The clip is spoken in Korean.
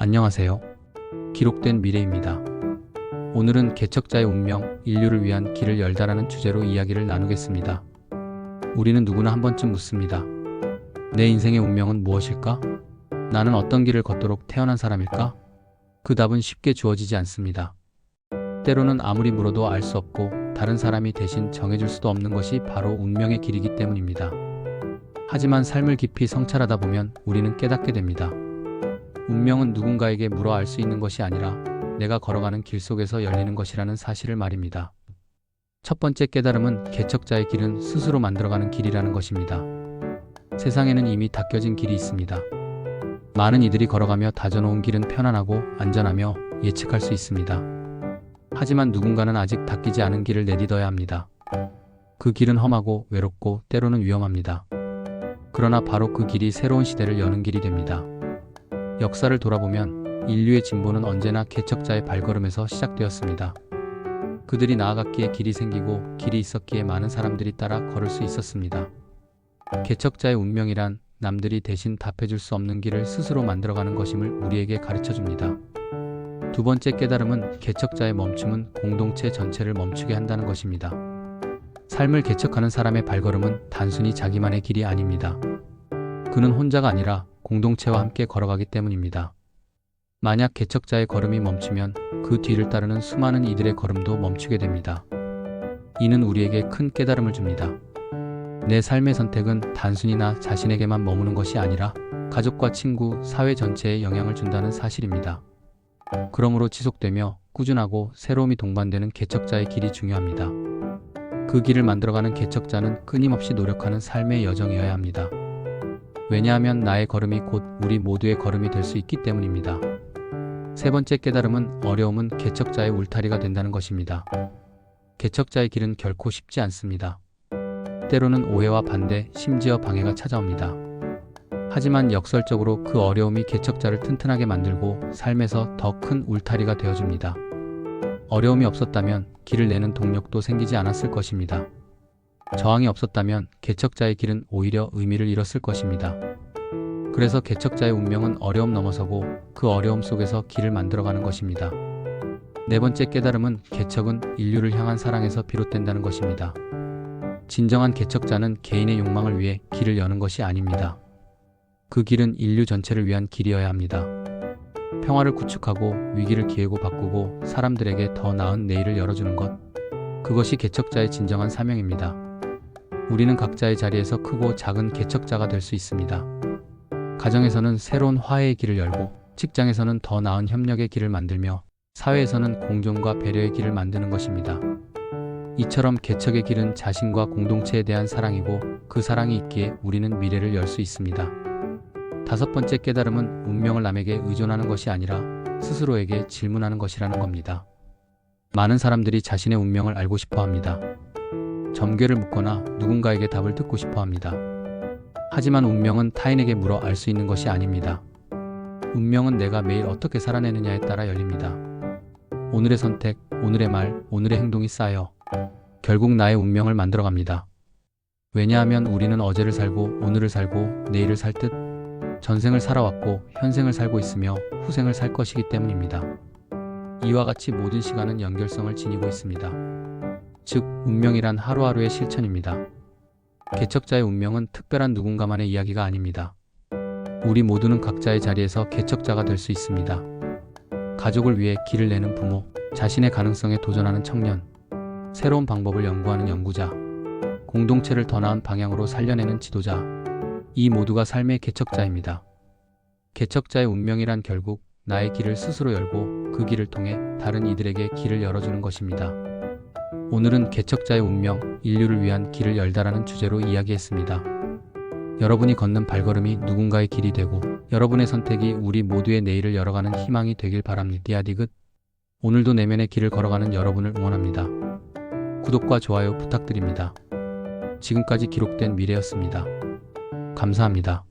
안녕하세요. 기록된 미래입니다. 오늘은 개척자의 운명, 인류를 위한 길을 열다라는 주제로 이야기를 나누겠습니다. 우리는 누구나 한 번쯤 묻습니다. 내 인생의 운명은 무엇일까? 나는 어떤 길을 걷도록 태어난 사람일까? 그 답은 쉽게 주어지지 않습니다. 때로는 아무리 물어도 알 수 없고 다른 사람이 대신 정해줄 수도 없는 것이 바로 운명의 길이기 때문입니다. 하지만 삶을 깊이 성찰하다 보면 우리는 깨닫게 됩니다. 운명은 누군가에게 물어 알 수 있는 것이 아니라 내가 걸어가는 길 속에서 열리는 것이라는 사실을 말입니다. 첫 번째 깨달음은 개척자의 길은 스스로 만들어가는 길이라는 것입니다. 세상에는 이미 닦여진 길이 있습니다. 많은 이들이 걸어가며 다져놓은 길은 편안하고 안전하며 예측할 수 있습니다. 하지만 누군가는 아직 닦이지 않은 길을 내딛어야 합니다. 그 길은 험하고 외롭고 때로는 위험합니다. 그러나 바로 그 길이 새로운 시대를 여는 길이 됩니다. 역사를 돌아보면 인류의 진보는 언제나 개척자의 발걸음에서 시작되었습니다. 그들이 나아갔기에 길이 생기고 길이 있었기에 많은 사람들이 따라 걸을 수 있었습니다. 개척자의 운명이란 남들이 대신 답해줄 수 없는 길을 스스로 만들어가는 것임을 우리에게 가르쳐줍니다. 두 번째 깨달음은 개척자의 멈춤은 공동체 전체를 멈추게 한다는 것입니다. 삶을 개척하는 사람의 발걸음은 단순히 자기만의 길이 아닙니다. 그는 혼자가 아니라 공동체와 함께 걸어가기 때문입니다. 만약 개척자의 걸음이 멈추면 그 뒤를 따르는 수많은 이들의 걸음도 멈추게 됩니다. 이는 우리에게 큰 깨달음을 줍니다. 내 삶의 선택은 단순히 나 자신에게만 머무는 것이 아니라 가족과 친구, 사회 전체에 영향을 준다는 사실입니다. 그러므로 지속되며 꾸준하고 새로움이 동반되는 개척자의 길이 중요합니다. 그 길을 만들어가는 개척자는 끊임없이 노력하는 삶의 여정이어야 합니다. 왜냐하면 나의 걸음이 곧 우리 모두의 걸음이 될 수 있기 때문입니다. 세 번째 깨달음은 어려움은 개척자의 울타리가 된다는 것입니다. 개척자의 길은 결코 쉽지 않습니다. 때로는 오해와 반대, 심지어 방해가 찾아옵니다. 하지만 역설적으로 그 어려움이 개척자를 튼튼하게 만들고 삶에서 더 큰 울타리가 되어줍니다. 어려움이 없었다면 길을 내는 동력도 생기지 않았을 것입니다. 저항이 없었다면 개척자의 길은 오히려 의미를 잃었을 것입니다. 그래서 개척자의 운명은 어려움 넘어서고 그 어려움 속에서 길을 만들어가는 것입니다. 네 번째 깨달음은 개척은 인류를 향한 사랑에서 비롯된다는 것입니다. 진정한 개척자는 개인의 욕망을 위해 길을 여는 것이 아닙니다. 그 길은 인류 전체를 위한 길이어야 합니다. 평화를 구축하고 위기를 기회로 바꾸고 사람들에게 더 나은 내일을 열어주는 것, 그것이 개척자의 진정한 사명입니다. 우리는 각자의 자리에서 크고 작은 개척자가 될 수 있습니다. 가정에서는 새로운 화해의 길을 열고, 직장에서는 더 나은 협력의 길을 만들며, 사회에서는 공존과 배려의 길을 만드는 것입니다. 이처럼 개척의 길은 자신과 공동체에 대한 사랑이고, 그 사랑이 있기에 우리는 미래를 열 수 있습니다. 다섯 번째 깨달음은 운명을 남에게 의존하는 것이 아니라 스스로에게 질문하는 것이라는 겁니다. 많은 사람들이 자신의 운명을 알고 싶어 합니다. 점괘를 묻거나 누군가에게 답을 듣고 싶어 합니다. 하지만 운명은 타인에게 물어 알 수 있는 것이 아닙니다. 운명은 내가 매일 어떻게 살아내느냐에 따라 열립니다. 오늘의 선택, 오늘의 말, 오늘의 행동이 쌓여 결국 나의 운명을 만들어갑니다. 왜냐하면 우리는 어제를 살고 오늘을 살고 내일을 살 듯 전생을 살아왔고 현생을 살고 있으며 후생을 살 것이기 때문입니다. 이와 같이 모든 시간은 연결성을 지니고 있습니다. 즉, 운명이란 하루하루의 실천입니다. 개척자의 운명은 특별한 누군가만의 이야기가 아닙니다. 우리 모두는 각자의 자리에서 개척자가 될 수 있습니다. 가족을 위해 길을 내는 부모, 자신의 가능성에 도전하는 청년, 새로운 방법을 연구하는 연구자, 공동체를 더 나은 방향으로 살려내는 지도자, 이 모두가 삶의 개척자입니다. 개척자의 운명이란 결국 나의 길을 스스로 열고 그 길을 통해 다른 이들에게 길을 열어주는 것입니다. 오늘은 개척자의 운명, 인류를 위한 길을 열다라는 주제로 이야기했습니다. 여러분이 걷는 발걸음이 누군가의 길이 되고 여러분의 선택이 우리 모두의 내일을 열어가는 희망이 되길 바랍니다. 디아디귿. 오늘도 내면의 길을 걸어가는 여러분을 응원합니다. 구독과 좋아요 부탁드립니다. 지금까지 기록된 미래였습니다. 감사합니다.